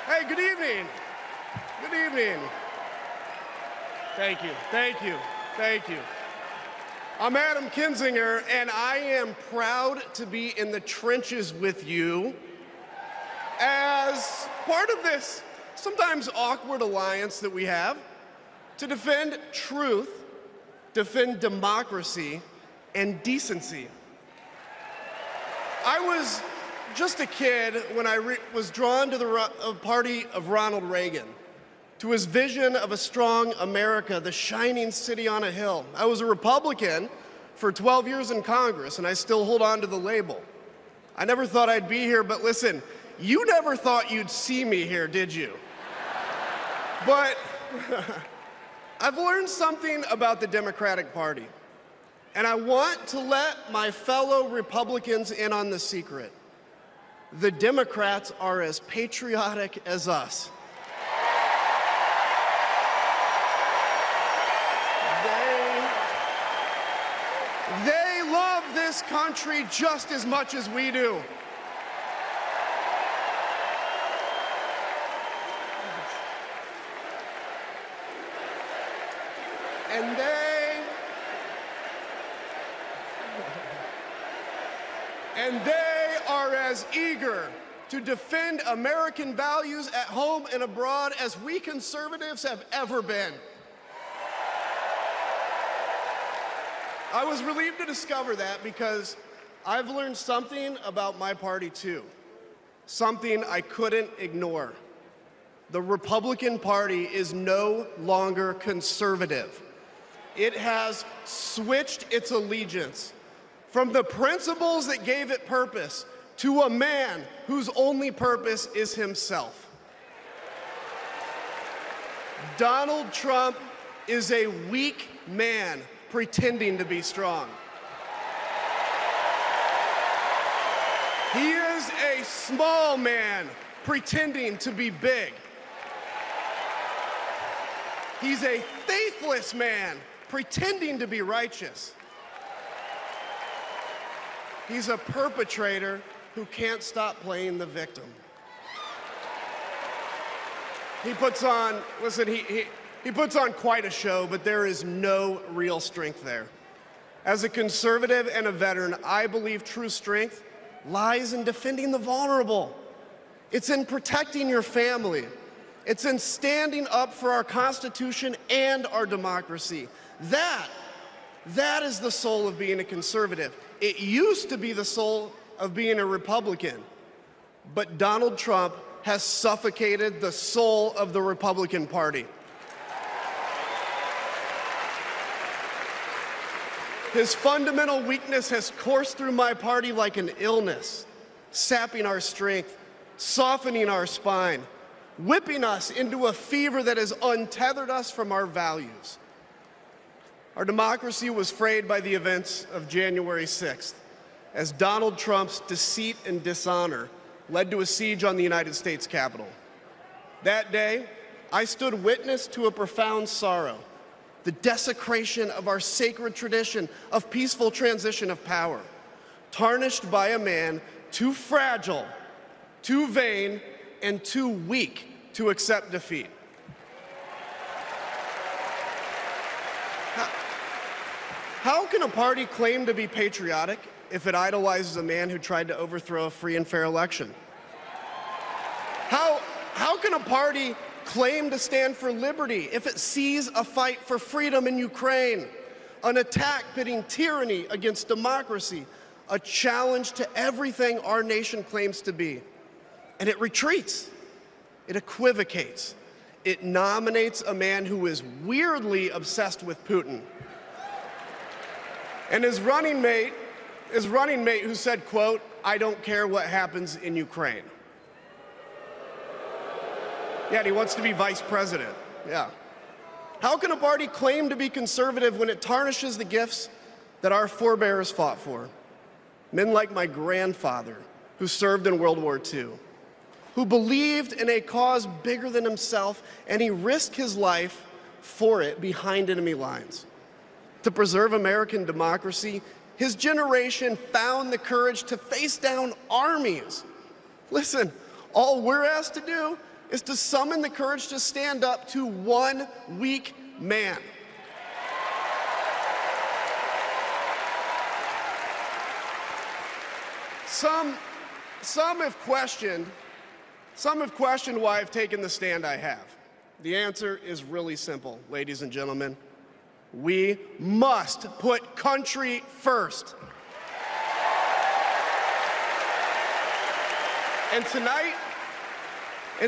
Hey, good evening. Good evening. Thank you, thank you, thank you. I'm Adam Kinzinger, and I am proud to be in the trenches with you as part of this sometimes awkward alliance that we have to defend truth, defend democracy, and decency. I was just a kid when I was drawn to the party of Ronald Reagan, to his vision of a strong America, the shining city on a hill. I was a Republican for 12 years in Congress, and I still hold on to the label. I never thought I'd be here, but listen, you never thought you'd see me here, did you? But I've learned something about the Democratic Party, and I want to let my fellow Republicans in on the secret. The Democrats are as patriotic as us. They love this country just as much as we do. And they are as eager to defend American values at home and abroad as we conservatives have ever been. I was relieved to discover that because I've learned something about my party too, something I couldn't ignore. The Republican Party is no longer conservative. It has switched its allegiance from the principles that gave it purpose to a man whose only purpose is himself. Donald Trump is a weak man pretending to be strong. He is a small man pretending to be big. He's a faithless man pretending to be righteous. He's a perpetrator who can't stop playing the victim. He puts on, listen, he puts on quite a show, but there is no real strength there. As a conservative and a veteran, I believe true strength lies in defending the vulnerable. It's in protecting your family. It's in standing up for our Constitution and our democracy. That is the soul of being a conservative. It used to be the soul of being a Republican, but Donald Trump has suffocated the soul of the Republican Party. His fundamental weakness has coursed through my party like an illness, sapping our strength, softening our spine, whipping us into a fever that has untethered us from our values. Our democracy was frayed by the events of January 6th, as Donald Trump's deceit and dishonor led to a siege on the United States Capitol. That day, I stood witness to a profound sorrow, the desecration of our sacred tradition of peaceful transition of power, tarnished by a man too fragile, too vain, and too weak to accept defeat. How can a party claim to be patriotic if it idolizes a man who tried to overthrow a free and fair election? How can a party claim to stand for liberty if it sees a fight for freedom in Ukraine, an attack pitting tyranny against democracy, a challenge to everything our nation claims to be, and it retreats, it equivocates, it nominates a man who is weirdly obsessed with Putin? And his running mate who said, quote, "I don't care what happens in Ukraine." Yeah, and he wants to be vice president. Yeah. How can a party claim to be conservative when it tarnishes the gifts that our forebears fought for? Men like my grandfather, who served in World War II, who believed in a cause bigger than himself, and he risked his life for it behind enemy lines. To preserve American democracy, his generation found the courage to face down armies. Listen, all we're asked to do is to summon the courage to stand up to one weak man. Some have questioned why I've taken the stand I have. The answer is really simple, ladies and gentlemen. We must put country first. And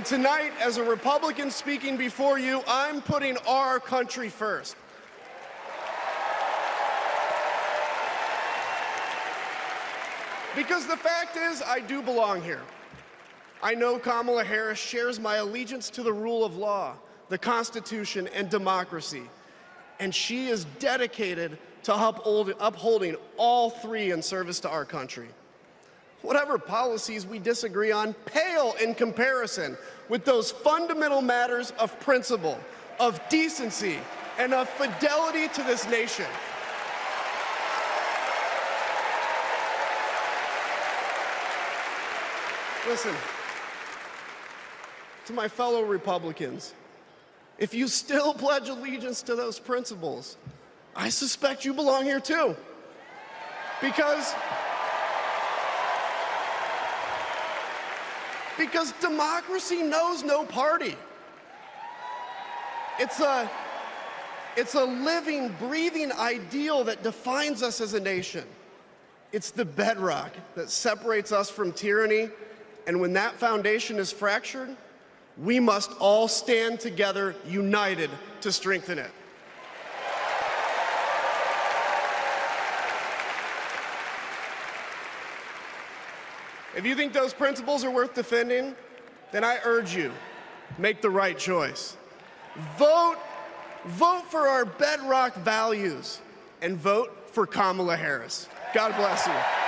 tonight, as a Republican speaking before you, I'm putting our country first. Because the fact is, I do belong here. I know Kamala Harris shares my allegiance to the rule of law, the Constitution, and democracy. And she is dedicated to upholding all three in service to our country. Whatever policies we disagree on pale in comparison with those fundamental matters of principle, of decency, and of fidelity to this nation. Listen, to my fellow Republicans, if you still pledge allegiance to those principles, I suspect you belong here too. Because democracy knows no party. It's a living, breathing ideal that defines us as a nation. It's the bedrock that separates us from tyranny, and when that foundation is fractured, we must all stand together, united, to strengthen it. If you think those principles are worth defending, then I urge you, make the right choice. Vote for our bedrock values, and vote for Kamala Harris. God bless you.